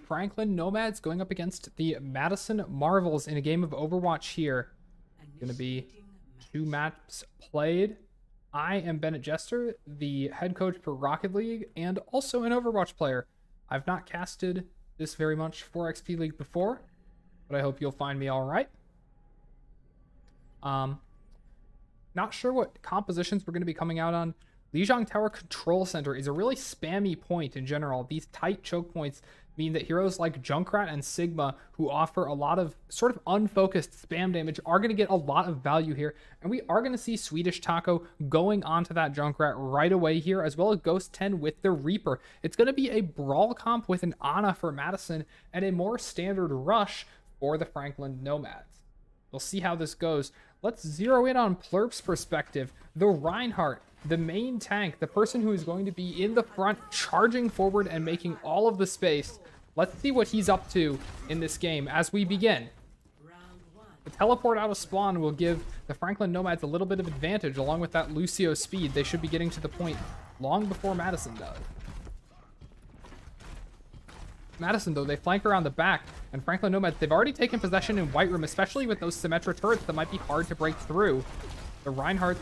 Franklin Nomads going up against the Madison Marvels in a game of Overwatch here. Going to be 2 maps played. I am Bennett Jester, the head coach for Rocket League and also an Overwatch player. I've not casted this very much for XP League before, but I hope you'll find me all right. Not sure what compositions we're going to be coming out on. Lijiang Tower Control Center is a really spammy point in general. These tight choke points mean that heroes like Junkrat and Sigma, who offer a lot of sort of unfocused spam damage, are going to get a lot of value here. And we are going to see Swedish Taco going onto that Junkrat right away here, as well as Ghost 10 with the Reaper. It's going to be a brawl comp with an Ana for Madison and a more standard rush for the Franklin Nomads. We'll see how this goes. Let's zero in on Plurp's perspective. The Reinhardt, the main tank, the person who is going to be in the front, charging forward and making all of the space. Let's see what he's up to in this game as we begin. The teleport out of spawn will give the Franklin Nomads a little bit of advantage. Along with that Lucio speed, they should be getting to the point long before Madison does. Madison, though, they flank around the back, and Franklin Nomads, they've already taken possession in White Room, especially with those Symmetra turrets that might be hard to break through. The Reinhardt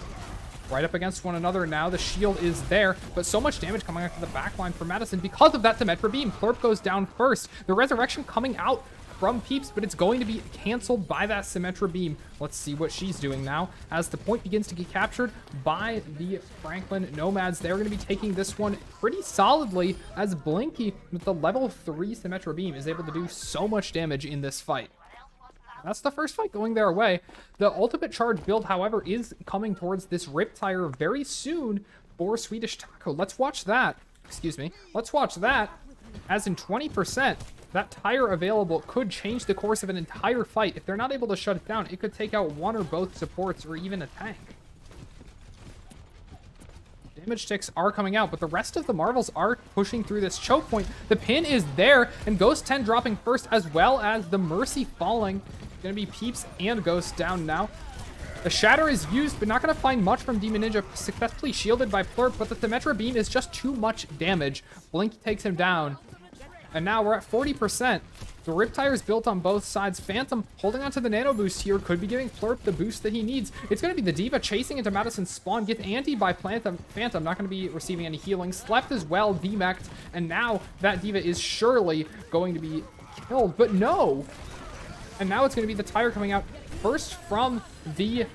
right up against one another now. The shield is there, but so much damage coming out to the backline for Madison because of that Symmetra beam. Plurp goes down first. The resurrection coming out from Peeps, but it's going to be canceled by that Symmetra beam. Let's see what she's doing now as the point begins to get captured by the Franklin Nomads. They're going to be taking this one pretty solidly as Blinky with the level 3 Symmetra beam is able to do so much damage in this fight. That's the first fight going their way. The ultimate charge build, however, is coming towards this Riptire very soon for Swedish Taco. Let's watch that. Excuse me. Let's watch that as in 20%. That tire available could change the course of an entire fight. If they're not able to shut it down, it could take out one or both supports or even a tank. Damage ticks are coming out, but the rest of the Marvels are pushing through this choke point. The pin is there, and Ghost 10 dropping first, as well as the Mercy falling. Gonna be Peeps and Ghost down now. The Shatter is used, but not gonna find much from Demon Ninja, successfully shielded by Plurp, but the Symmetra beam is just too much damage. Blink takes him down. And now we're at 40%. The Riptire is built on both sides. Phantom holding onto the nano boost here could be giving Plurp the boost that he needs. It's going to be the D.Va chasing into Madison's spawn. Get anti by Phantom. Phantom not going to be receiving any healing. Slept as well, demeched. And now that D.Va is surely going to be killed. But no. And now it's going to be the tire coming out first from the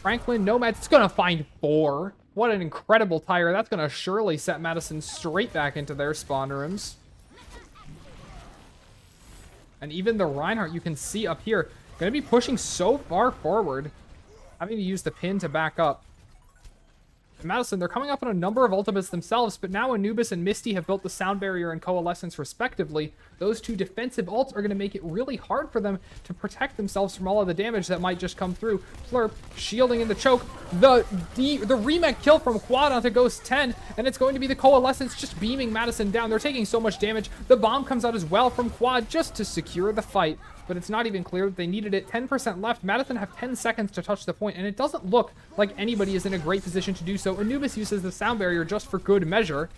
Franklin Nomads. It's going to find 4. What an incredible tire. That's going to surely set Madison straight back into their spawn rooms. And even the Reinhardt, you can see up here, going to be pushing so far forward, having to use the pin to back up. Madison, they're coming up on a number of ultimates themselves, but now Anubis and Misty have built the Sound Barrier and Coalescence respectively. Those 2 defensive ults are going to make it really hard for them to protect themselves from all of the damage that might just come through. Plurp shielding in the choke. The remake kill from Quad onto Ghost 10, and it's going to be the Coalescence just beaming Madison down. They're taking so much damage. The bomb comes out as well from Quad just to secure the fight. But it's not even clear that they needed it. 10% left. Madison have 10 seconds to touch the point, and it doesn't look like anybody is in a great position to do so. Anubis uses the Sound Barrier just for good measure.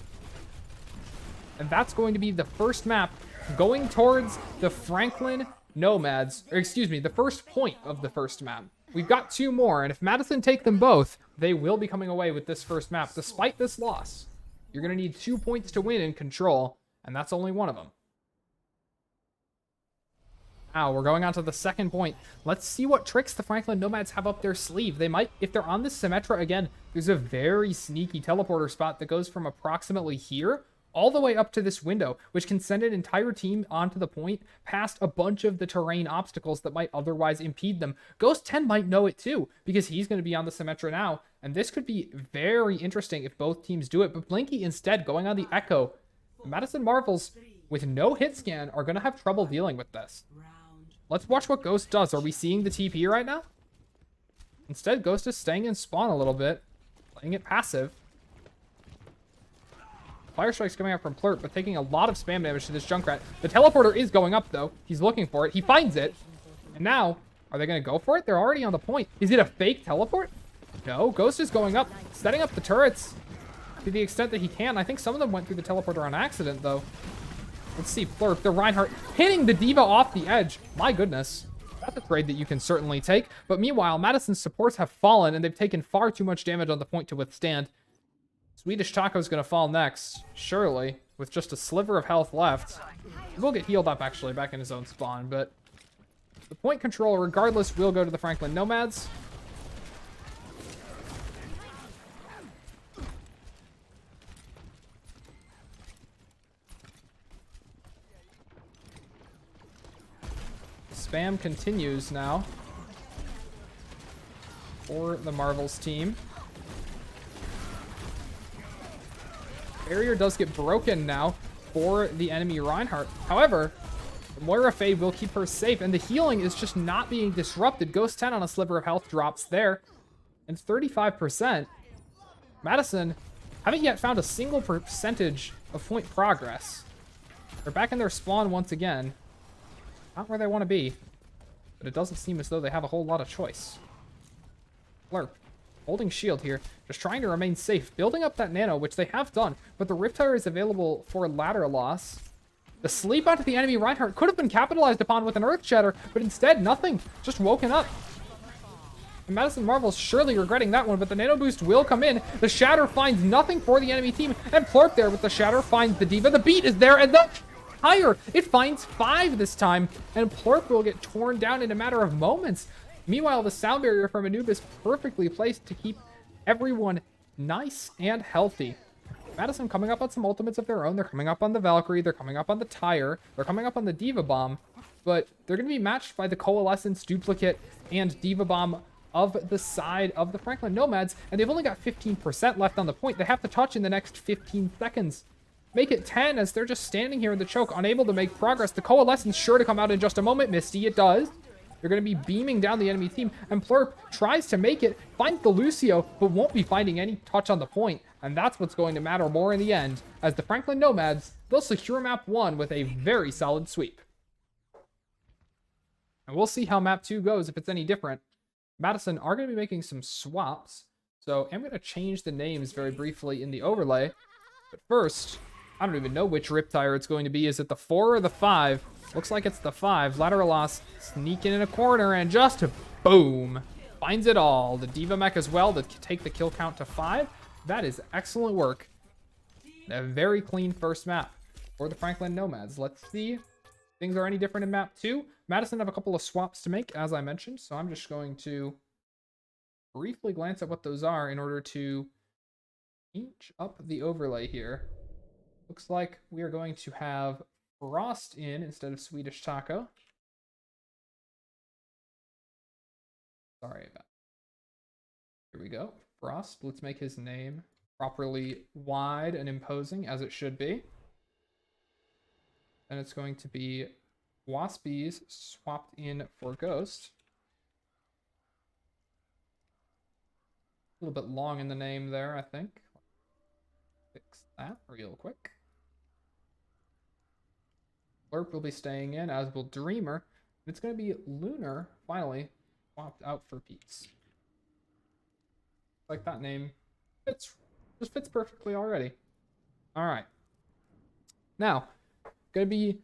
And that's going to be the first map going towards the Franklin Nomads. Or excuse me, the first point of the first map. We've got 2 more, and if Madison take them both, they will be coming away with this first map. Despite this loss, you're going to need 2 points to win in Control, and that's only one of them. Now, we're going on to the second point. Let's see what tricks the Franklin Nomads have up their sleeve. They might, if they're on this Symmetra again, there's a very sneaky teleporter spot that goes from approximately here all the way up to this window, which can send an entire team onto the point past a bunch of the terrain obstacles that might otherwise impede them. Ghost 10 might know it too, because he's going to be on the Symmetra now, and this could be very interesting if both teams do it. But Blinky instead going on the Echo. The Madison Marvels, with no hit scan, are going to have trouble dealing with this. Let's watch what Ghost does. Are we seeing the TP right now? Instead, Ghost is staying in spawn a little bit, playing it passive. Fire Strike's coming out from Plurp, but taking a lot of spam damage to this Junkrat. The teleporter is going up, though. He's looking for it. He finds it. And now, are they going to go for it? They're already on the point. Is it a fake teleport? No. Ghost is going up, setting up the turrets to the extent that he can. I think some of them went through the teleporter on accident, though. Let's see, Flurp, the Reinhardt hitting the D.Va off the edge. My goodness. That's a trade that you can certainly take. But meanwhile, Madison's supports have fallen, and they've taken far too much damage on the point to withstand. Swedish Taco's going to fall next, surely, with just a sliver of health left. He will get healed up, actually, back in his own spawn, but the point control, regardless, will go to the Franklin Nomads. Spam continues now for the Marvels team. Barrier does get broken now for the enemy Reinhardt. However, Moira Faye will keep her safe, and the healing is just not being disrupted. Ghost 10 on a sliver of health drops there, and 35%. Madison haven't yet found a single percentage of point progress. They're back in their spawn once again. Not where they want to be, but it doesn't seem as though they have a whole lot of choice. Flurp, holding shield here, just trying to remain safe, building up that nano, which they have done, but the Riptire is available for ladder loss. The sleep onto the enemy Reinhardt could have been capitalized upon with an Earth Shatter, but instead, nothing. Just woken up. And Madison Marvel's surely regretting that one, but the nano boost will come in. The Shatter finds nothing for the enemy team, and Plurp there with the Shatter finds the D.Va. The beat is there, and the higher. It finds 5 this time, and Plurp will get torn down in a matter of moments. Meanwhile, the sound barrier from Anubis perfectly placed to keep everyone nice and healthy. Madison coming up on some ultimates of their own. They're coming up on the Valkyrie. They're coming up on the Tire. They're coming up on the D.Va Bomb, but they're going to be matched by the Coalescence, Duplicate, and D.Va Bomb of the side of the Franklin Nomads, and they've only got 15% left on the point. They have to touch in the next 15 seconds. Make it 10 as they're just standing here in the choke, unable to make progress. The Coalescence sure to come out in just a moment. Misty, it does. They're going to be beaming down the enemy team, and Plurp tries to make it, finds the Lucio, but won't be finding any touch on the point, and that's what's going to matter more in the end, as the Franklin Nomads, they'll secure map 1 with a very solid sweep. And we'll see how map 2 goes, if it's any different. Madison are going to be making some swaps, so I'm going to change the names very briefly in the overlay, but first, I don't even know which Riptire it's going to be. Is it the 4 or the 5? Looks like it's the 5. Lateral loss, sneaking in a corner, and just boom. Finds it all. The D.Va mech as well to take the kill count to 5. That is excellent work. A very clean first map for the Franklin Nomads. Let's see if things are any different in map 2. Madison have a couple of swaps to make, as I mentioned, so I'm just going to briefly glance at what those are in order to inch up the overlay here. Looks like we are going to have Frost in instead of Swedish Taco. Sorry about that. Here we go. Frost. Let's make his name properly wide and imposing, as it should be. And it's going to be Waspies swapped in for Ghost. A little bit long in the name there, I think. Fix that real quick. Flurp will be staying in, as will Dreamer. And it's going to be Lunar, finally, swapped out for Pete's. Like that name just fits perfectly already. All right. Now, going to be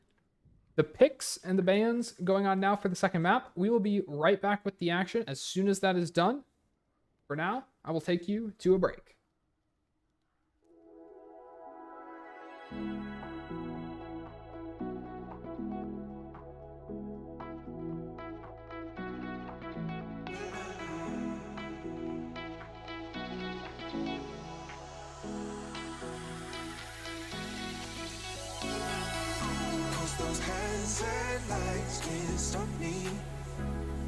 the picks and the bans going on now for the second map. We will be right back with the action as soon as that is done. For now, I will take you to a break. Those hazard lights can't stop me.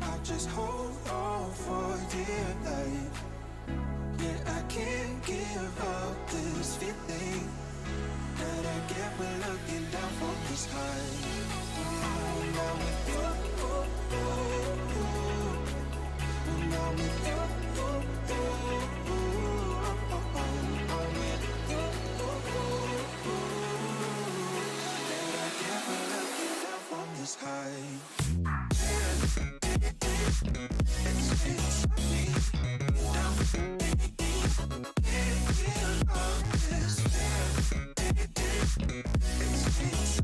I just hold on for dear life. Yeah, I can't give up this feeling that I get when looking down from this high. Now with you, now with you, high. It's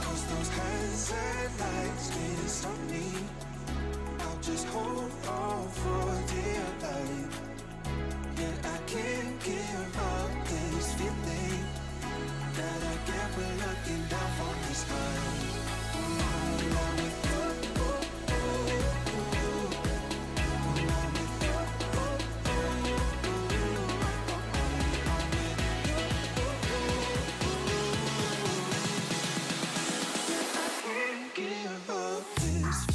Cause those hands and lights can't stop me. I'll just hold on for dear life. Yeah, I can't give up this feeling that I get when looking down from the sky. Give up this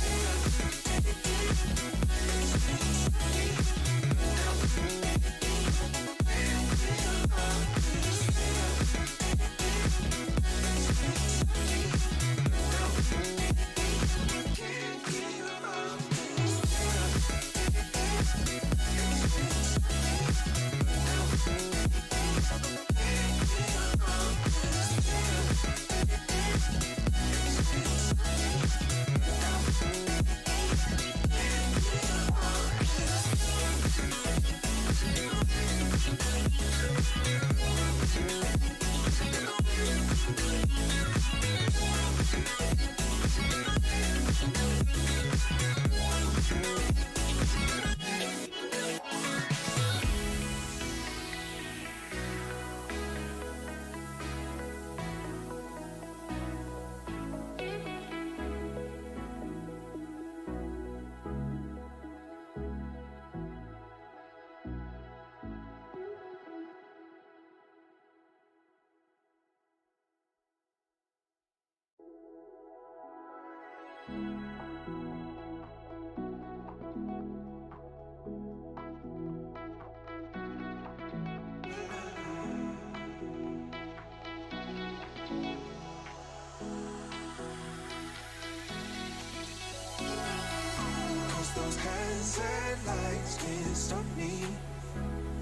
those hands and lights can't stop me.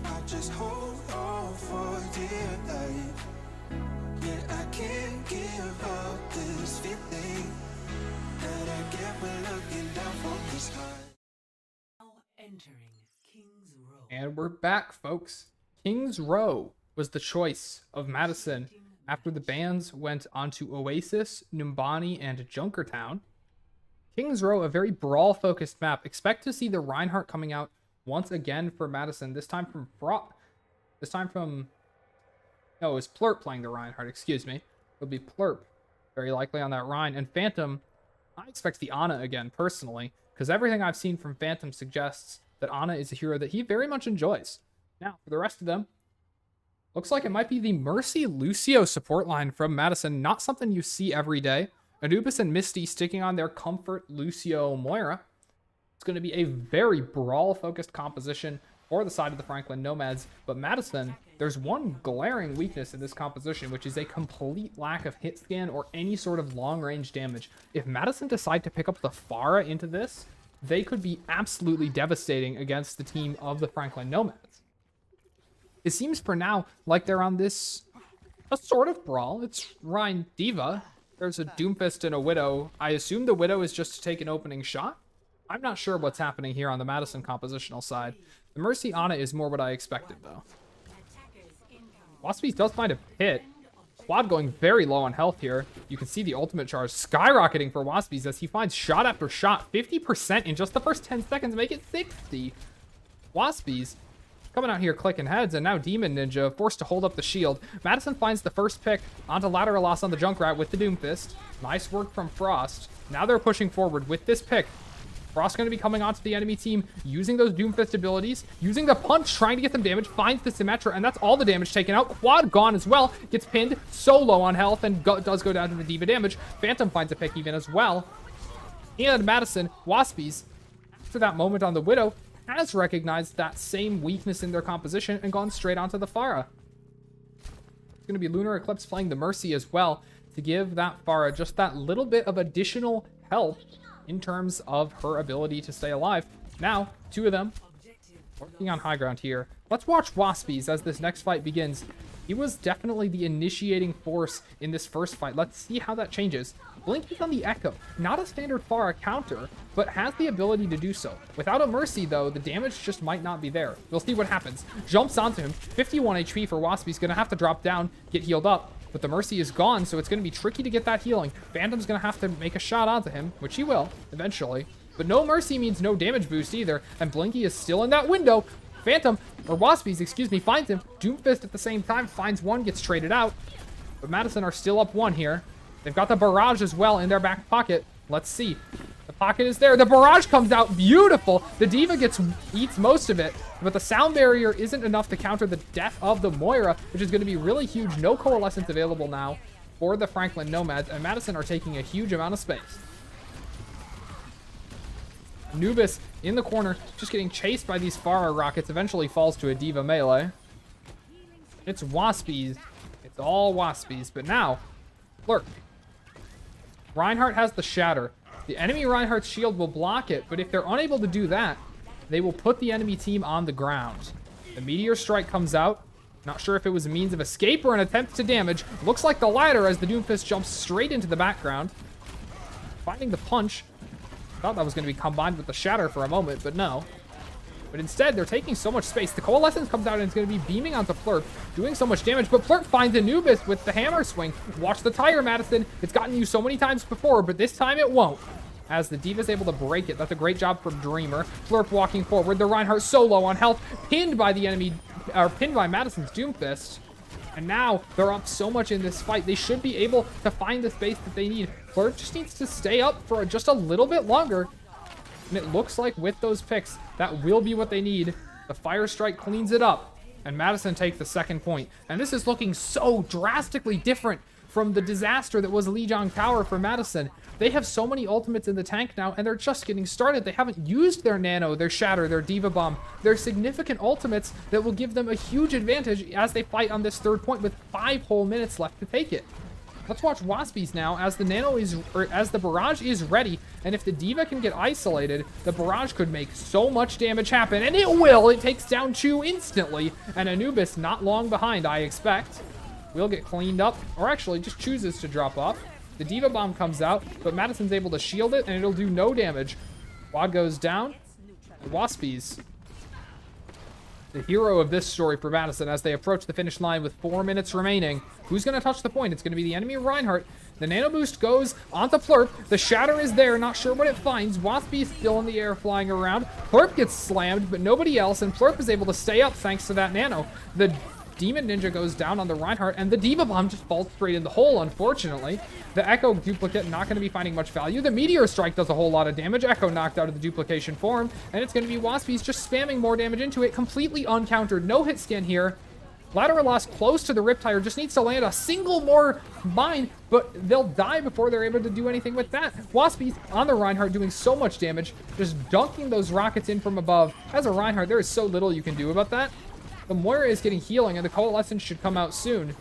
I just hold on for dear life. Yeah, I can't give up this feeling that I get when looking down from the sky. Now entering King's Row. And we're back, folks. King's Row was the choice of Madison after the bans went onto Oasis, Numbani, and Junkertown. King's Row, a very brawl-focused map. Expect to see the Reinhardt coming out once again for Madison. This time from no, it was Plurp playing the Reinhardt. Excuse me. It'll be Plurp, very likely on that Rein. And Phantom, I expect the Ana again personally, because everything I've seen from Phantom suggests that Ana is a hero that he very much enjoys. Now, for the rest of them, looks like it might be the Mercy Lucio support line from Madison. Not something you see every day. Anubis and Misty sticking on their Comfort Lucio Moira. It's going to be a very brawl-focused composition for the side of the Franklin Nomads. But Madison, there's one glaring weakness in this composition, which is a complete lack of hit scan or any sort of long-range damage. If Madison decide to pick up the Pharah into this, they could be absolutely devastating against the team of the Franklin Nomads. It seems for now like they're on this a sort of brawl. It's Rein Diva. There's a Doomfist and a Widow. I assume the Widow is just to take an opening shot. I'm not sure what's happening here on the Madison compositional side. The Mercy Ana is more what I expected, though. Waspies does find a pit. Quad going very low on health here. You can see the ultimate charge skyrocketing for Waspies as he finds shot after shot. 50% in just the first 10 seconds, make it 60. Waspies coming out here clicking heads, and now Demon Ninja forced to hold up the shield. Madison finds the first pick onto lateral loss on the Junkrat with the Doomfist. Nice work from Frost. Now they're pushing forward with this pick. Frost going to be coming onto the enemy team, using those Doomfist abilities, using the punch, trying to get some damage, finds the Symmetra, and that's all the damage taken out. Quad gone as well, gets pinned, so low on health, and does go down to the Diva damage. Phantom finds a pick even as well. And Madison, Waspies, after that moment on the Widow, has recognized that same weakness in their composition and gone straight onto the Pharah. It's going to be Lunar Eclipse playing the Mercy as well to give that Pharah just that little bit of additional help in terms of her ability to stay alive. Now, two of them working on high ground here. Let's watch Waspies as this next fight begins. He was definitely the initiating force in this first fight. Let's see how that changes. Blink is on the Echo. Not a standard Pharah counter, but has the ability to do so. Without a Mercy, though, the damage just might not be there. We'll see what happens. Jumps onto him. 51 HP for Waspie's going to have to drop down, get healed up. But the Mercy is gone, so it's going to be tricky to get that healing. Phantom's going to have to make a shot onto him, which he will, eventually. But no Mercy means no damage boost either, and Blinky is still in that window. Phantom, or Waspies, excuse me, finds him. Doomfist at the same time finds one, gets traded out. But Madison are still up one here. They've got the barrage as well in their back pocket. Let's see. The pocket is there. The barrage comes out. Beautiful. The Diva eats most of it, but the sound barrier isn't enough to counter the death of the Moira, which is going to be really huge. No coalescence available now for the Franklin Nomads, and Madison are taking a huge amount of space. Anubis in the corner, just getting chased by these Pharah rockets, eventually falls to a Diva melee. It's Waspies. It's all Waspies. But now, Flurp. Reinhardt has the Shatter. The enemy Reinhardt's shield will block it, but if they're unable to do that, they will put the enemy team on the ground. The Meteor Strike comes out. Not sure if it was a means of escape or an attempt to damage. Looks like the latter as the Doomfist jumps straight into the background. Finding the punch. Thought that was going to be combined with the Shatter for a moment, but no. But instead, they're taking so much space. The Coalescence comes out and it's going to be beaming onto Flurp, doing so much damage. But Flurp finds Anubis with the hammer swing. Watch the tire, Madison. It's gotten you so many times before, but this time it won't. As the Diva's able to break it. That's a great job from Dreamer. Flurp walking forward. The Reinhardt so low on health. Pinned by the enemy, or pinned by Madison's Doomfist. And now they're up so much in this fight. They should be able to find the space that they need. Flurp just needs to stay up for just a little bit longer. And it looks like with those picks, that will be what they need. The Fire Strike cleans it up. And Madison takes the second point. And this is looking so drastically different from the disaster that was Lijiang Tower for Madison. They have so many ultimates in the tank now, and they're just getting started. They haven't used their Nano, their Shatter, their Diva Bomb, their significant ultimates that will give them a huge advantage as they fight on this third point with 5 whole minutes left to take it. Let's watch Waspies now as the Nano is, or as the barrage is ready, and if the Diva can get isolated, the barrage could make so much damage happen, and it will! It takes down Chu instantly, and Anubis not long behind, I expect. Will get cleaned up, or actually just chooses to drop off. The Diva Bomb comes out, but Madison's able to shield it, and it'll do no damage. Quad goes down. Waspies, the hero of this story for Madison as they approach the finish line with 4 minutes remaining. Who's going to touch the point? It's going to be the enemy Reinhardt. The Nano Boost goes onto Flurp. The Shatter is there, not sure what it finds. Waspy is still in the air flying around. Flurp gets slammed, but nobody else, and Flurp is able to stay up thanks to that Nano. The Demon Ninja goes down on the Reinhardt, and the Diva Bomb just falls straight in the hole, unfortunately. The Echo Duplicate not going to be finding much value. The Meteor Strike does a whole lot of damage. Echo knocked out of the duplication form, and it's going to be Waspies just spamming more damage into it, completely uncountered. No hit scan here. Lateral loss close to the Riptire, just needs to land a single more mine, but they'll die before they're able to do anything with that. Waspies on the Reinhardt doing so much damage, just dunking those rockets in from above. As a Reinhardt, there is so little you can do about that. The Moira is getting healing, and the Coalescence should come out soon.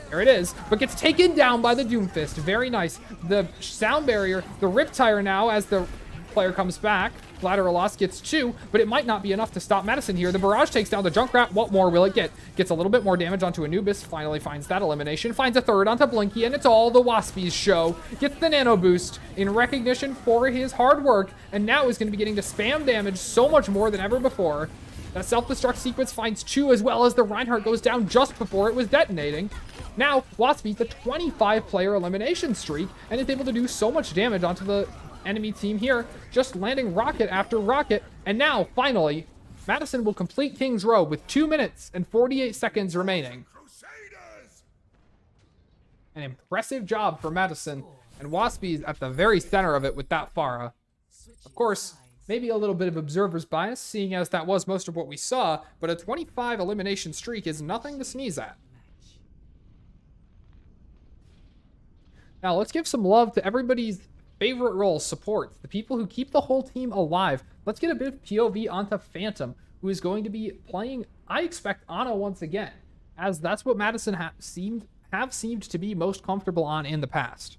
There it is, but gets taken down by the Doomfist. Very nice. The sound barrier, the Riptire now as the player comes back. Lateral loss gets 2, but it might not be enough to stop Madison here. The barrage takes down the Junkrat. What more will it get? Gets a little bit more damage onto Anubis. Finally finds that elimination. Finds a third onto Blinky, and it's all the Waspies show. Gets the Nano Boost in recognition for his hard work, and now is going to be getting to spam damage so much more than ever before. That self-destruct sequence finds Chu as well as the Reinhardt goes down just before it was detonating. Now, Waspies the 25-player elimination streak and is able to do so much damage onto the enemy team here, just landing rocket after rocket. And now, finally, Madison will complete King's Row with 2 minutes and 48 seconds remaining. An impressive job for Madison, and Waspies at the very center of it with that Pharah. Of course, maybe a little bit of observer's bias, seeing as that was most of what we saw, but a 25 elimination streak is nothing to sneeze at. Now, let's give some love to everybody's favorite roles, supports, the people who keep the whole team alive. Let's get a bit of POV onto Phantom, who is going to be playing, I expect, Ana once again, as that's what Madison have seemed to be most comfortable on in the past.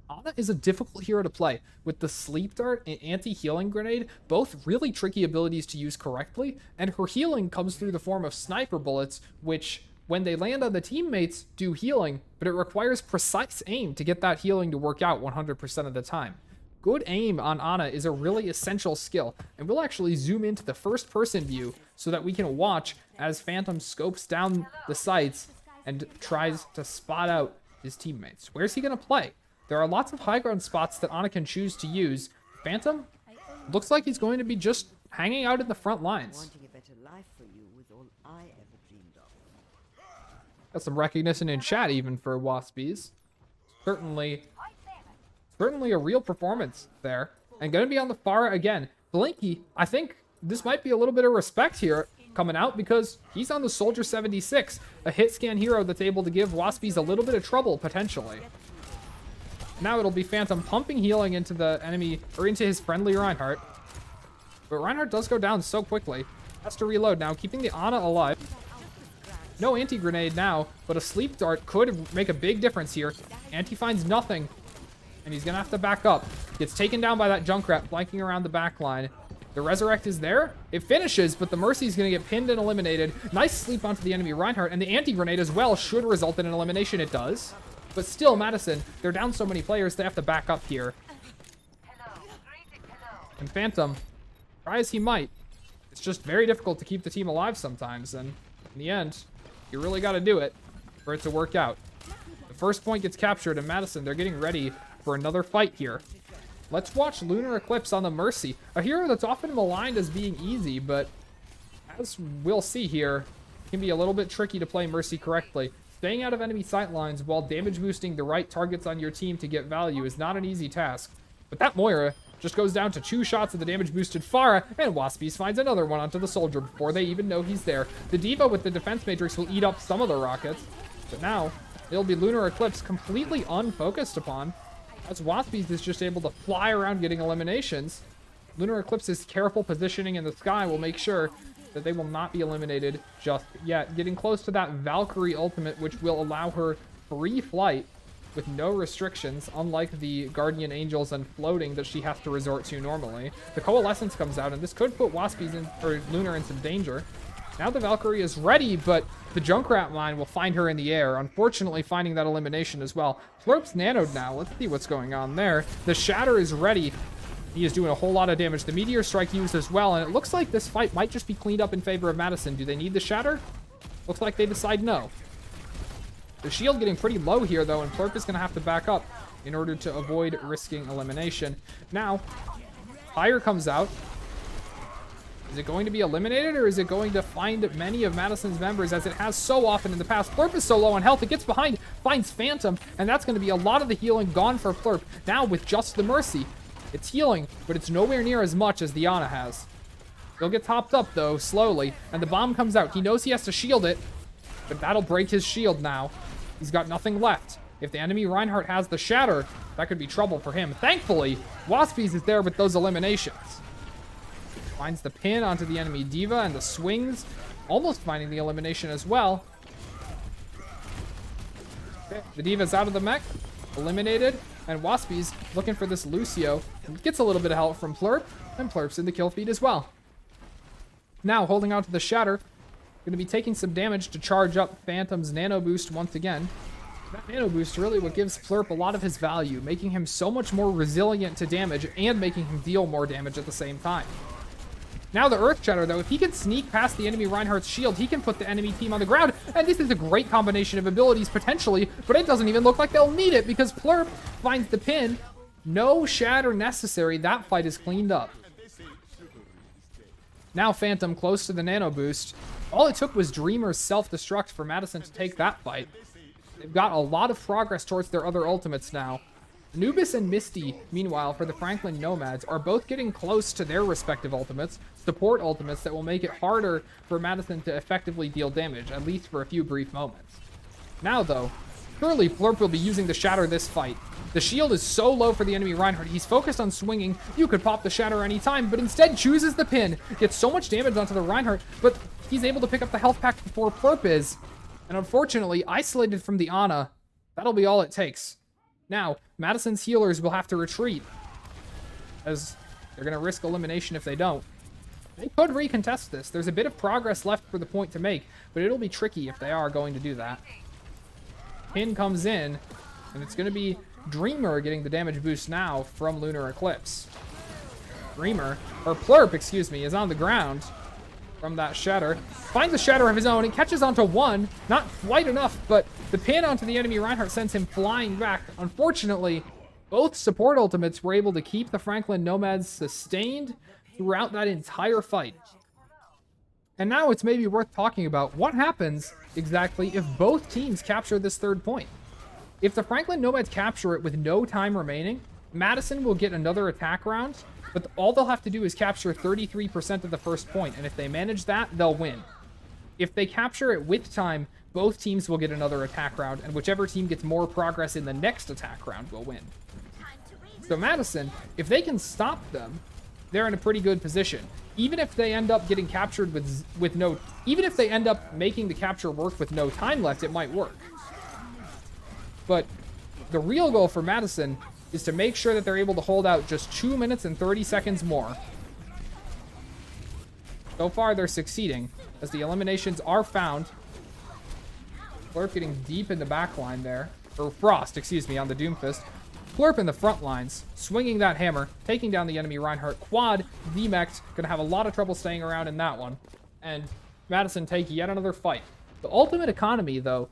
Ana is a difficult hero to play, with the Sleep Dart and Anti-Healing Grenade, both really tricky abilities to use correctly, and her healing comes through the form of sniper bullets, which, when they land on the teammates, do healing, but it requires precise aim to get that healing to work out 100% of the time. Good aim on Ana is a really essential skill, and we'll actually zoom into the first-person view so that we can watch as Phantom scopes down the sights and tries to spot out his teammates. Where's he going to play? There are lots of high ground spots that Ana can choose to use. Phantom looks like he's going to be just hanging out in the front lines. Wanting a better life for you was all I ever dreamed of. Got some recognition in chat even for Waspies. Certainly a real performance there. And going to be on the Pharah again. Blinky, I think this might be a little bit of respect here coming out because he's on the Soldier 76, a hit scan hero that's able to give Waspies a little bit of trouble potentially. Now it'll be Phantom pumping healing into the enemy, or into his friendly Reinhardt. But Reinhardt does go down so quickly. Has to reload now, keeping the Ana alive. No anti-grenade now, but a sleep dart could make a big difference here. Anti finds nothing, and he's gonna have to back up. Gets taken down by that Junkrat flanking around the back line. The Resurrect is there. It finishes, but the Mercy's gonna get pinned and eliminated. Nice sleep onto the enemy Reinhardt, and the anti-grenade as well should result in an elimination. It does. But still, Madison, they're down so many players, they have to back up here. And Phantom, try as he might, it's just very difficult to keep the team alive sometimes, and in the end, you really got to do it for it to work out. The first point gets captured, and Madison, they're getting ready for another fight here. Let's watch Lunar Eclipse on the Mercy, a hero that's often maligned as being easy, but as we'll see here, it can be a little bit tricky to play Mercy correctly. Staying out of enemy sight lines while damage boosting the right targets on your team to get value is not an easy task. But that Moira just goes down to 2 shots of the damage boosted Pharah, and Waspies finds another one onto the Soldier before they even know he's there. The Diva with the defense matrix will eat up some of the rockets, but now it'll be Lunar Eclipse completely unfocused upon, as Waspies is just able to fly around getting eliminations. Lunar Eclipse's careful positioning in the sky will make sure that they will not be eliminated just yet. Getting close to that Valkyrie ultimate, which will allow her free flight with no restrictions, unlike the Guardian Angels and floating that she has to resort to normally. The Coalescence comes out, and this could put Waspies in, or Lunar in some danger. Now the Valkyrie is ready, but the Junkrat mine will find her in the air, unfortunately finding that elimination as well. Plurp's nanoed now. Let's see what's going on there. The Shatter is ready. He is doing a whole lot of damage. The Meteor Strike used as well, and it looks like this fight might just be cleaned up in favor of Madison. Do they need the Shatter? Looks like they decide no. The shield getting pretty low here, though, and Plurp is going to have to back up in order to avoid risking elimination. Now, Fire comes out. Is it going to be eliminated, or is it going to find many of Madison's members, as it has so often in the past? Plurp is so low on health, it gets behind, finds Phantom, and that's going to be a lot of the healing gone for Plurp. Now, with just the Mercy, it's healing, but it's nowhere near as much as the Ana has. He'll get topped up, though, slowly, and the bomb comes out. He knows he has to shield it, but that'll break his shield now. He's got nothing left. If the enemy Reinhardt has the Shatter, that could be trouble for him. Thankfully, Waspies is there with those eliminations. Finds the pin onto the enemy Diva, and the swings, almost finding the elimination as well. Okay, the Diva's out of the mech, eliminated. And Waspies looking for this Lucio. Gets a little bit of help from Plurp, and Plurp's in the kill feed as well. Now, holding on to the Shatter, going to be taking some damage to charge up Phantom's Nano Boost once again. That Nano Boost really what gives Plurp a lot of his value, making him so much more resilient to damage and making him deal more damage at the same time. Now the Earth Shatter, though, if he can sneak past the enemy Reinhardt's shield, he can put the enemy team on the ground, and this is a great combination of abilities, potentially, but it doesn't even look like they'll need it, because Plurp finds the pin. No Shatter necessary. That fight is cleaned up. Now Phantom close to the Nano Boost. All it took was Dreamer's self-destruct for Madison to take that fight. They've got a lot of progress towards their other ultimates now. Anubis and Misty, meanwhile, for the Franklin Nomads, are both getting close to their respective ultimates, support ultimates that will make it harder for Madison to effectively deal damage, at least for a few brief moments. Now, though, Surely Flurp will be using the Shatter this fight. The shield is so low for the enemy Reinhardt. He's focused on swinging. You could pop the Shatter anytime, but instead chooses the pin. Gets so much damage onto the Reinhardt, but he's able to pick up the health pack before Flurp is. And unfortunately, isolated from the Ana, that'll be all it takes. Now, Madison's healers will have to retreat, as they're going to risk elimination if they don't. They could recontest this. There's a bit of progress left for the point to make, but it'll be tricky if they are going to do that. Pin comes in, and it's going to be Dreamer getting the damage boost now from Lunar Eclipse. Plurp, excuse me, is on the ground from that Shatter. Finds a Shatter of his own and catches onto one. Not quite enough, but the pin onto the enemy Reinhardt sends him flying back. Unfortunately, both support ultimates were able to keep the Franklin Nomads sustained throughout that entire fight. And now it's maybe worth talking about what happens exactly if both teams capture this third point. If the Franklin Nomads capture it with no time remaining, Madison will get another attack round, but all they'll have to do is capture 33% of the first point, and if they manage that, they'll win. If they capture it with time, both teams will get another attack round, and whichever team gets more progress in the next attack round will win. So Madison, if they can stop them, they're in a pretty good position. Even if they end up getting captured even if they end up making the capture work with no time left, it might work. But the real goal for Madison is to make sure that they're able to hold out just 2 minutes and 30 seconds more. So far, they're succeeding, as the eliminations are found. Flurp getting deep in the back line there. Or Frost, excuse me, on the Doomfist. Flurp in the front lines, swinging that hammer, taking down the enemy Reinhardt. Quad, demeched, gonna have a lot of trouble staying around in that one. And Madison take yet another fight. The ultimate economy, though,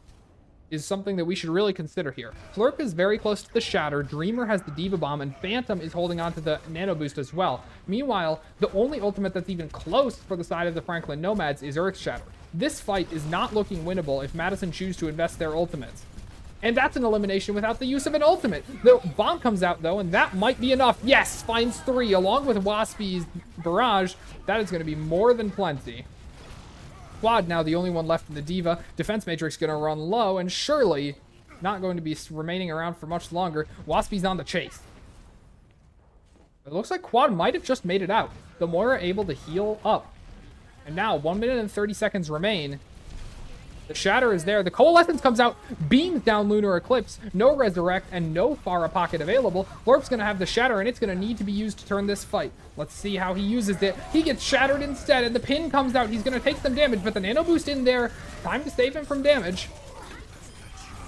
is something that we should really consider here. Flurp is very close to the Shatter, Dreamer has the Diva Bomb, and Phantom is holding on to the Nano Boost as well. Meanwhile, the only ultimate that's even close for the side of the Franklin Nomads is Earth Shatter. This fight is not looking winnable if Madison choose to invest their ultimates. And that's an elimination without the use of an ultimate. The bomb comes out, though, and that might be enough. Yes, finds 3, along with Waspy's Barrage. That is going to be more than plenty. Quad now the only one left in the Diva. Defense Matrix going to run low, and surely not going to be remaining around for much longer. Waspy's on the chase. It looks like Quad might have just made it out. The Moira able to heal up. And now 1 minute and 30 seconds remain. The Shatter is there. The Coalescence comes out, beams down Lunar Eclipse. No Resurrect and no Pharah Pocket available. Flurp's going to have the Shatter, and it's going to need to be used to turn this fight. Let's see how he uses it. He gets shattered instead, and the pin comes out. He's going to take some damage, but the Nano Boost in there. Time to save him from damage.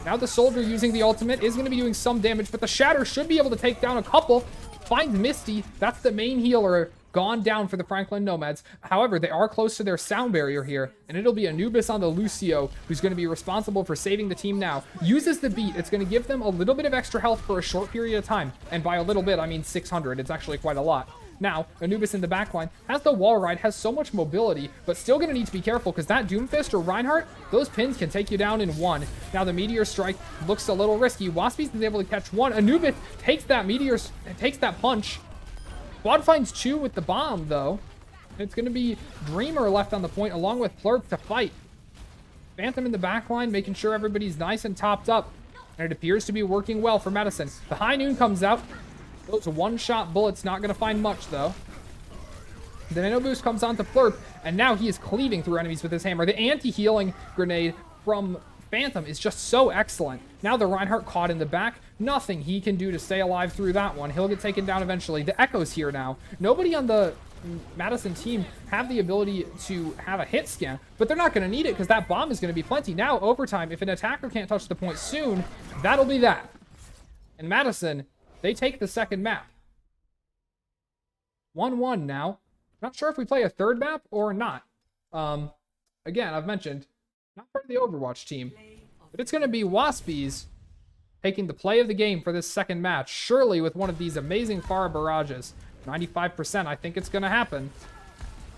Now the Soldier using the ultimate is going to be doing some damage, but the Shatter should be able to take down a couple. Finds Misty. That's the main healer. Gone down for the Franklin Nomads. However, they are close to their sound barrier here, and it'll be Anubis on the Lucio, who's going to be responsible for saving the team now. Uses the beat. It's going to give them a little bit of extra health for a short period of time, and by a little bit, I mean 600. It's actually quite a lot. Now, Anubis in the backline has the wall ride, has so much mobility, but still going to need to be careful because that Doomfist or Reinhardt, those pins can take you down in one. Now the Meteor Strike looks a little risky. Waspy's is able to catch one. Anubis takes that punch. Quad finds 2 with the bomb, though. It's going to be Dreamer left on the point, along with Flurp to fight. Phantom in the backline, making sure everybody's nice and topped up. And it appears to be working well for Madison. The High Noon comes out. Those one-shot bullets, not going to find much, though. The Nano Boost comes on to Flurp, and now he is cleaving through enemies with his hammer. The anti-healing grenade from Phantom is just so excellent. Now the Reinhardt caught in the back. Nothing he can do to stay alive through that one. He'll get taken down eventually. The Echo's here now. Nobody on the Madison team have the ability to have a hit scan, but they're not going to need it because that bomb is going to be plenty. Now, overtime, if an attacker can't touch the point soon, that'll be that. And Madison, they take the second map. 1-1 now. Not sure if we play a third map or not. Again, I've mentioned, not part of the Overwatch team, but it's going to be Waspies taking the play of the game for this second match. Surely with one of these amazing Pharah barrages. 95%, I think it's going to happen.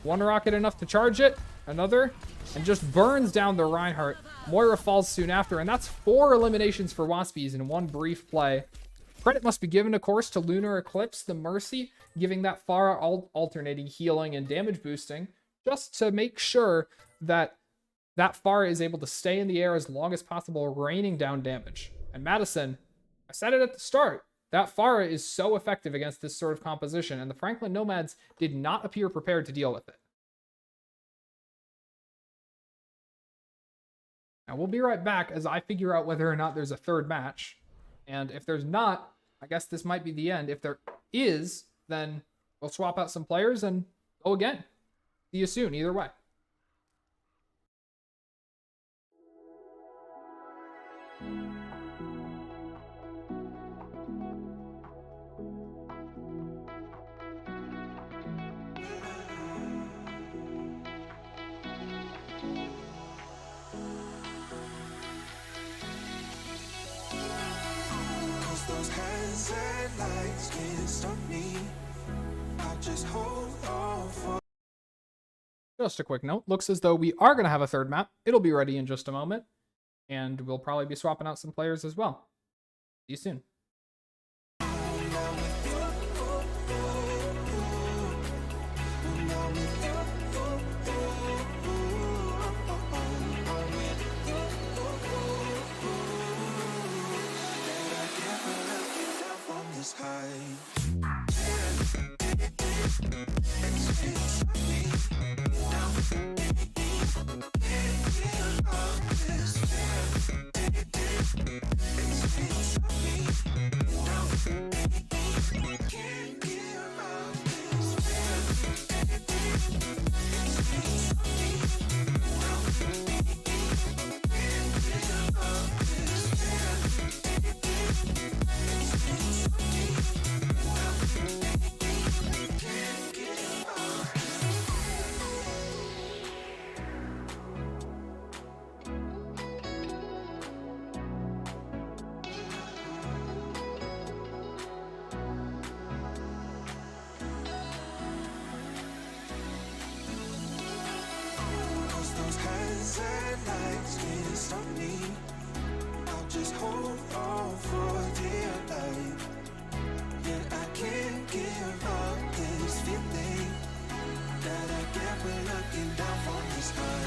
One rocket enough to charge it. Another. And just burns down the Reinhardt. Moira falls soon after. And that's 4 eliminations for Waspies in one brief play. Credit must be given, of course, to Lunar Eclipse, the Mercy, giving that Pharah alternating healing and damage boosting, just to make sure that that Pharah is able to stay in the air as long as possible, raining down damage. And Madison, I said it at the start, that Pharah is so effective against this sort of composition, and the Franklin Nomads did not appear prepared to deal with it. Now we'll be right back as I figure out whether or not there's a third match. And if there's not, I guess this might be the end. If there is, then we'll swap out some players and go again. See you soon, either way. Those hands and lights can't stop me. I just hold on for. Just a quick note, looks as though we are going to have a third map. It'll be ready in just a moment, and we'll probably be swapping out some players as well. See you soon. Those hands and lights can't stop me. I'll just hold on for dear life. Yet I can't give up this feeling that I get when looking down from the sky.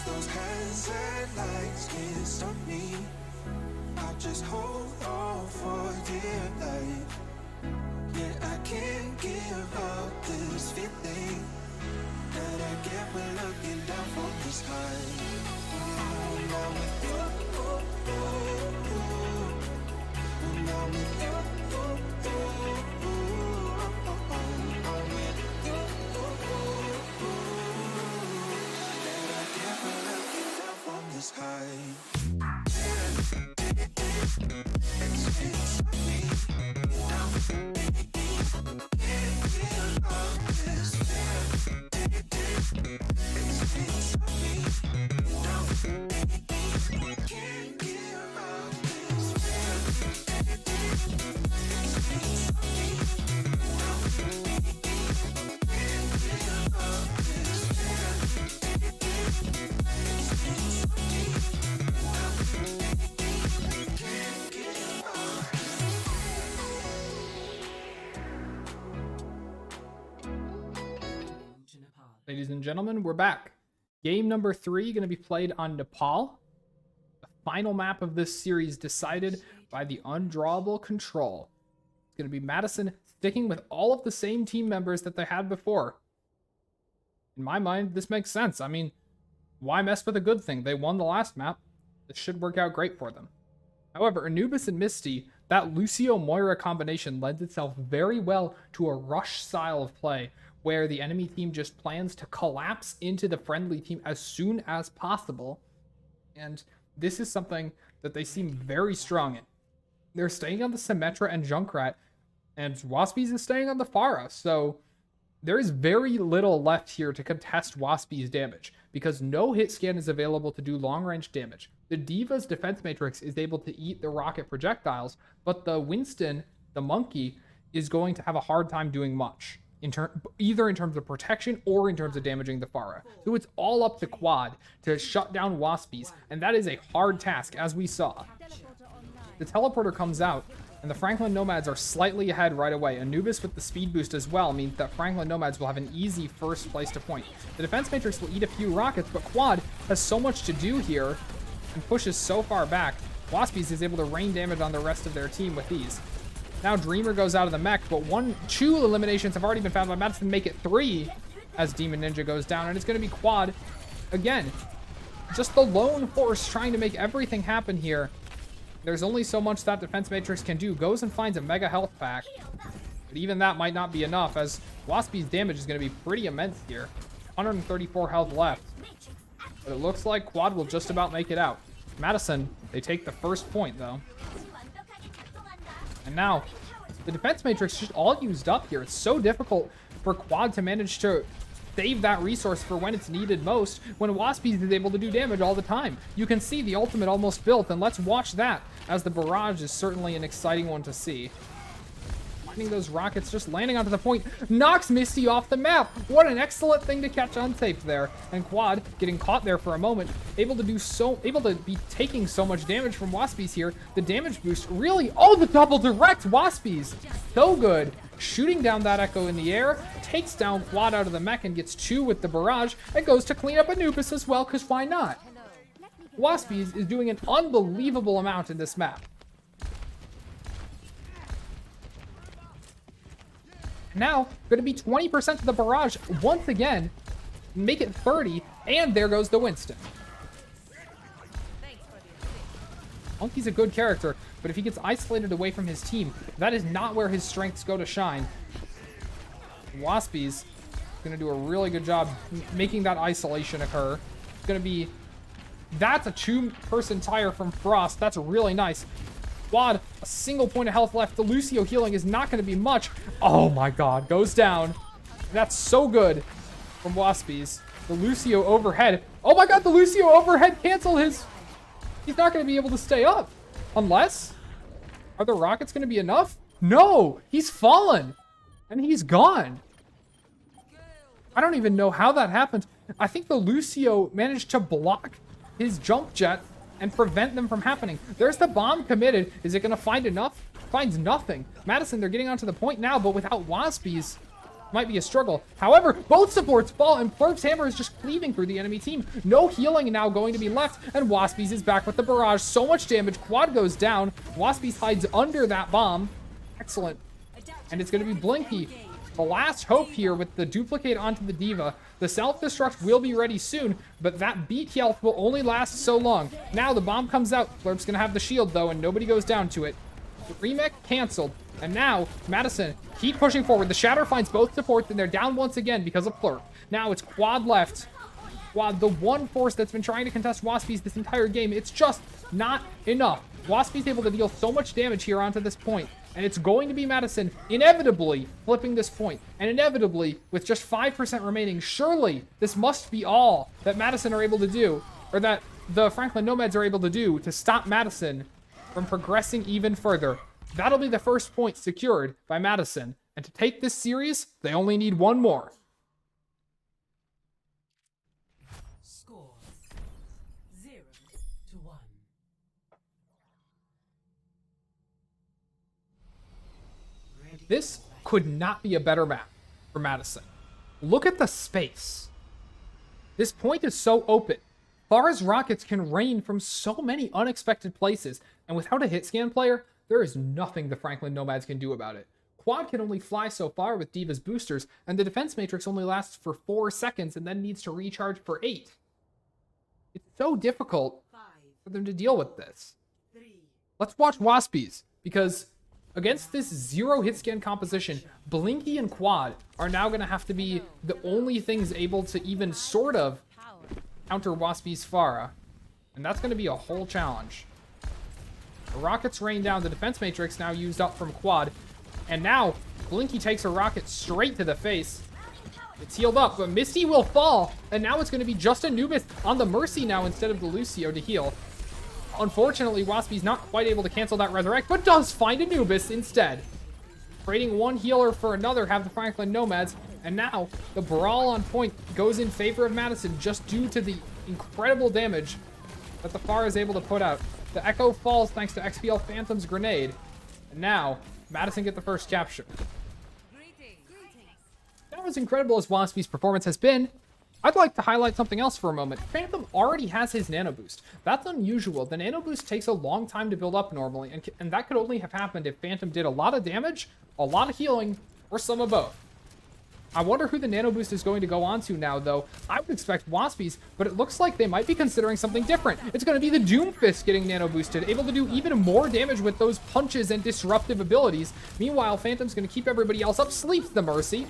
Those hands and lights can't stop me. I just hold on for dear life. Yet I can't give up this feeling that I get when looking down from the sky. Now with you, now with you. High. Ladies and gentlemen, we're back. Game number 3 going to be played on Nepal. The final map of this series decided by the undrawable control. It's going to be Madison sticking with all of the same team members that they had before. In my mind, this makes sense. I mean, why mess with a good thing? They won the last map. This should work out great for them. However, Anubis and Misty, that Lucio-Moira combination lends itself very well to a rush style of play, where the enemy team just plans to collapse into the friendly team as soon as possible. And this is something that they seem very strong in. They're staying on the Symmetra and Junkrat, and Waspies is staying on the Pharah, so there is very little left here to contest Waspies' damage, because no hit scan is available to do long-range damage. The Diva's defense matrix is able to eat the rocket projectiles, but the Winston, the monkey, is going to have a hard time doing much. Either in terms of protection or in terms of damaging the Pharah. So it's all up to Quad to shut down Waspies, and that is a hard task, as we saw. The teleporter comes out, and the Franklin Nomads are slightly ahead right away. Anubis with the speed boost as well means that Franklin Nomads will have an easy first place to point. The defense matrix will eat a few rockets, but Quad has so much to do here and pushes so far back. Waspies is able to rain damage on the rest of their team with these. Now Dreamer goes out of the mech, but 2 eliminations have already been found by Madison, make it 3 as Demon Ninja goes down, and it's going to be Quad again. Just the lone force trying to make everything happen here. There's only so much that defense matrix can do. Goes and finds a mega health pack, but even that might not be enough, as Waspie's damage is going to be pretty immense here. 134 health left, but it looks like Quad will just about make it out. Madison, they take the first point though. And now, the defense matrix is just all used up here. It's so difficult for Quad to manage to save that resource for when it's needed most, when Waspies is able to do damage all the time. You can see the ultimate almost built, and let's watch that, as the barrage is certainly an exciting one to see. Finding those rockets just landing onto the point knocks Misty off the map. What an excellent thing to catch on tape there. And Quad getting caught there for a moment, able to be taking so much damage from Waspies here. The damage boost really, oh, the double direct Waspies, so good. Shooting down that Echo in the air, takes down Quad out of the mech and gets 2 with the barrage, and goes to clean up Anubis as well, because why not? Waspies is doing an unbelievable amount in this map. Now, going to be 20% of the barrage once again, make it 30, and there goes the Winston. Monkey's a good character, but if he gets isolated away from his team, that is not where his strengths go to shine. Waspies going to do a really good job making that isolation occur. It's going to be, that's a 2-person tire from Frost. That's really nice. Quad, a single point of health left. The Lucio healing is not going to be much. Oh my god, goes down. That's so good from Waspies. The Lucio overhead. Oh my god, the Lucio overhead canceled his... He's not going to be able to stay up. Unless... Are the rockets going to be enough? No! He's fallen! And he's gone. I don't even know how that happened. I think the Lucio managed to block his jump jet and prevent them from happening. There's the bomb committed. Is it going to find enough? Finds nothing. Madison, they're getting onto the point now, but without Waspies, might be a struggle. However, both supports fall, and Plurp's hammer is just cleaving through the enemy team. No healing now going to be left, and Waspies is back with the barrage. So much damage. Quad goes down. Waspies hides under that bomb. Excellent. And it's going to be Blinky. The last hope here with the duplicate onto the Diva. The self-destruct will be ready soon, but that beat health will only last so long. Now the bomb comes out. Plurp's going to have the shield, though, and nobody goes down to it. The remake canceled. And now, Madison, keep pushing forward. The Shatter finds both supports, and they're down once again because of Plurp. Now it's Quad left. Quad, the one force that's been trying to contest Waspies this entire game. It's just not enough. Waspies able to deal so much damage here onto this point. And it's going to be Madison inevitably flipping this point. And inevitably, with just 5% remaining, surely this must be all that Madison are able to do, or that the Franklin Nomads are able to do to stop Madison from progressing even further. That'll be the first point secured by Madison. And to take this series, they only need one more. Score 0-1. This could not be a better map for Madison. Look at the space. This point is so open. Pharah's rockets can rain from so many unexpected places, and without a hit scan player, there is nothing the Franklin Nomads can do about it. Quad can only fly so far with D.Va's boosters, and the defense matrix only lasts for 4 seconds and then needs to recharge for 8. It's so difficult for them to deal with this. Let's watch Waspies, because against this 0 hit scan composition, Blinky and Quad are now going to have to be the only things able to even sort of counter Waspies' Pharah. And that's going to be a whole challenge. The rockets rain down, the defense matrix now used up from Quad. And now, Blinky takes a rocket straight to the face. It's healed up, but Misty will fall. And now it's going to be just Anubis on the Mercy now instead of the Lucio to heal. Unfortunately, Waspy's not quite able to cancel that Resurrect, but does find Anubis instead. Trading one healer for another have the Franklin Nomads. And now, the Brawl on point goes in favor of Madison just due to the incredible damage that the Pharah is able to put out. The Echo falls thanks to XPL Phantom's grenade. And now, Madison get the first capture. Now, as incredible as Waspy's performance has been, I'd like to highlight something else for a moment. Phantom already has his Nano Boost. That's unusual. The Nano Boost takes a long time to build up normally, and that could only have happened if Phantom did a lot of damage, a lot of healing, or some of both. I wonder who the Nano Boost is going to go on to now, though. I would expect Waspies, but it looks like they might be considering something different. It's going to be the Doomfist getting Nano Boosted, able to do even more damage with those punches and disruptive abilities. Meanwhile, Phantom's going to keep everybody else up, sleeps the Mercy,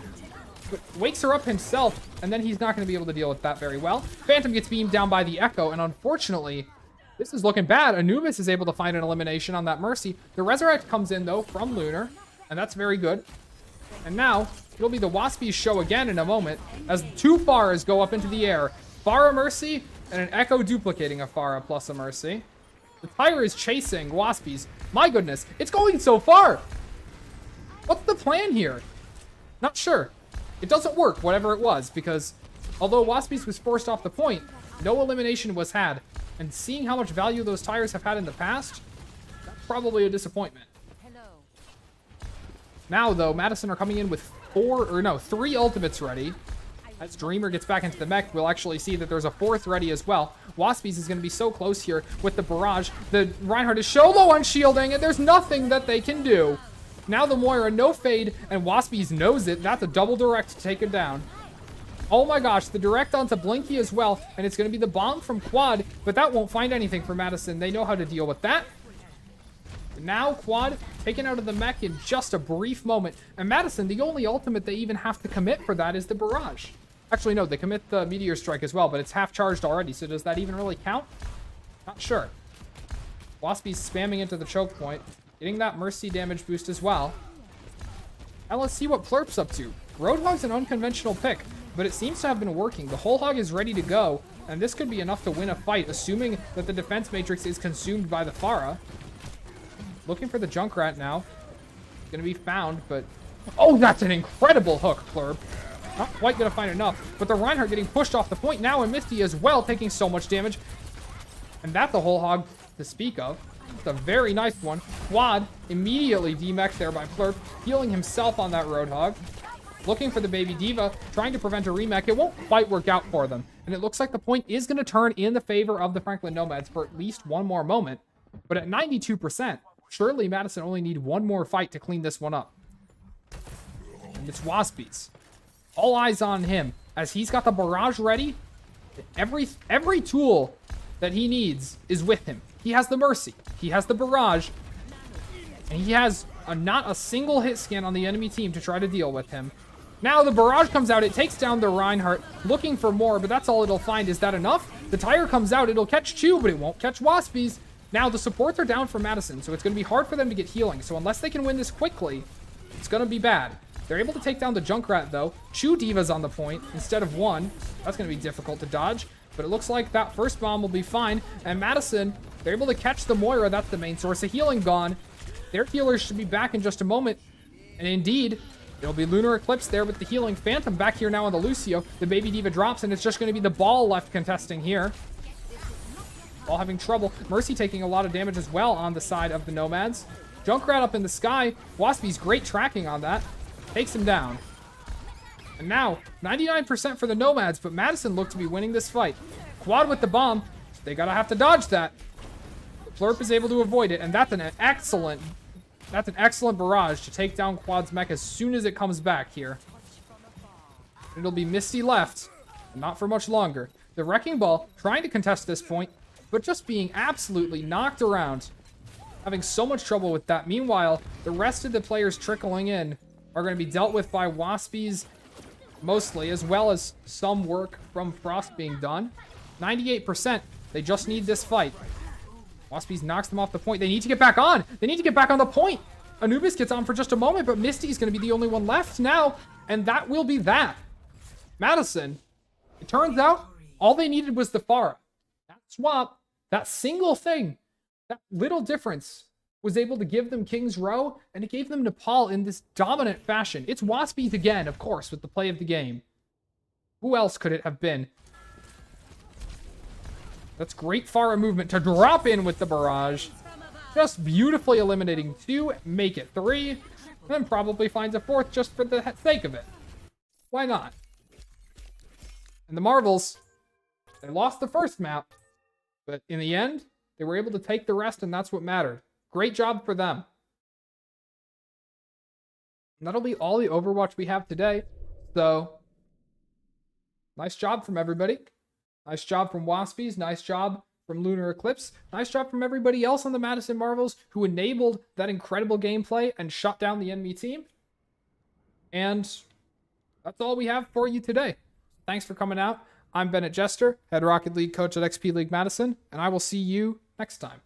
but wakes her up himself, and then he's not going to be able to deal with that very well. Phantom gets beamed down by the Echo, and unfortunately, this is looking bad. Anubis is able to find an elimination on that Mercy. The Resurrect comes in, though, from Lunar, and that's very good. And now, it'll be the Waspies show again in a moment, as 2 Pharahs go up into the air. Pharah Mercy, and an Echo duplicating a Pharah plus a Mercy. The Pyre is chasing Waspies. My goodness, it's going so far! What's the plan here? Not sure. It doesn't work, whatever it was, because although Waspies was forced off the point, no elimination was had. And seeing how much value those tires have had in the past, that's probably a disappointment. Now, though, Madison are coming in with 3 ultimates ready. As Dreamer gets back into the mech, we'll actually see that there's a 4th ready as well. Waspies is going to be so close here with the barrage. The Reinhardt is so low on shielding, and there's nothing that they can do. Now the Moira, no fade, and Waspies knows it. That's a double direct to take it down. Oh my gosh, the direct onto Blinky as well, and it's going to be the bomb from Quad, but that won't find anything for Madison. They know how to deal with that. Now Quad taken out of the mech in just a brief moment. And Madison, the only ultimate they even have to commit for that is the barrage. Actually, no, they commit the Meteor Strike as well, but it's half charged already, so does that even really count? Not sure. Waspy's spamming into the choke point, getting that Mercy damage boost as well. Now let's see what Plurp's up to. Roadhog's an unconventional pick, but it seems to have been working. The Whole Hog is ready to go, and this could be enough to win a fight, assuming that the defense matrix is consumed by the Pharah. Looking for the Junkrat now. Gonna be found, but... Oh, that's an incredible hook, Plurp. Not quite gonna find enough, but the Reinhardt getting pushed off the point now, and Misty as well, taking so much damage. And that's a Whole Hog to speak of. It's a very nice one. Quad immediately demeched there by Plurp, healing himself on that Roadhog. Looking for the baby D.Va, trying to prevent a remech. It won't quite work out for them. And it looks like the point is gonna turn in the favor of the Franklin Nomads for at least one more moment. But at 92%, surely Madison only need one more fight to clean this one up. And it's Waspies. All eyes on him, as he's got the barrage ready. Every tool that he needs is with him. He has the Mercy, he has the barrage, and he has not a single hit scan on the enemy team to try to deal with him. Now the barrage comes out, it takes down the Reinhardt, looking for more, but that's all it'll find. Is that enough? The tire comes out, it'll catch 2, but it won't catch Waspies. Now the supports are down for Madison, so it's going to be hard for them to get healing. So unless they can win this quickly, it's going to be bad. They're able to take down the Junkrat, though. 2 Divas on the point instead of 1. That's going to be difficult to dodge. But it looks like that first bomb will be fine. And Madison, they're able to catch the Moira. That's the main source of healing gone. Their healers should be back in just a moment. And indeed, it'll be Lunar Eclipse there with the healing. Phantom back here now on the Lucio. The baby D.Va drops, and it's just going to be the Ball left contesting here. All having trouble. Mercy taking a lot of damage as well on the side of the Nomads. Junkrat up in the sky. Waspy's great tracking on that. Takes him down. And now, 99% for the Nomads, but Madison looked to be winning this fight. Quad with the bomb. They gotta have to dodge that. Flurp is able to avoid it, and that's an excellent barrage to take down Quad's mech as soon as it comes back here. It'll be Misty left, not for much longer. The Wrecking Ball trying to contest this point, but just being absolutely knocked around. Having so much trouble with that. Meanwhile, the rest of the players trickling in are going to be dealt with by Waspies mostly, as well as some work from Frost being done. 98%. They just need this fight. Waspies knocks them off the point. They need to get back on. They need to get back on the point. Anubis gets on for just a moment, but Misty's going to be the only one left now, and that will be that. Madison, it turns out, all they needed was the Pharah. That swap, that single thing, that little difference was able to give them King's Row, and it gave them Nepal in this dominant fashion. It's Waspies again, of course, with the play of the game. Who else could it have been? That's great Pharah movement to drop in with the barrage. Just beautifully eliminating 2, make it 3, and then probably finds a 4th just for the sake of it. Why not? And the Marvels, they lost the first map, but in the end, they were able to take the rest, and that's what mattered. Great job for them. And that'll be all the Overwatch we have today. So, nice job from everybody. Nice job from Waspies. Nice job from Lunar Eclipse. Nice job from everybody else on the Madison Marvels who enabled that incredible gameplay and shut down the enemy team. And that's all we have for you today. Thanks for coming out. I'm Bennett Jester, head Rocket League coach at XP League Madison, and I will see you next time.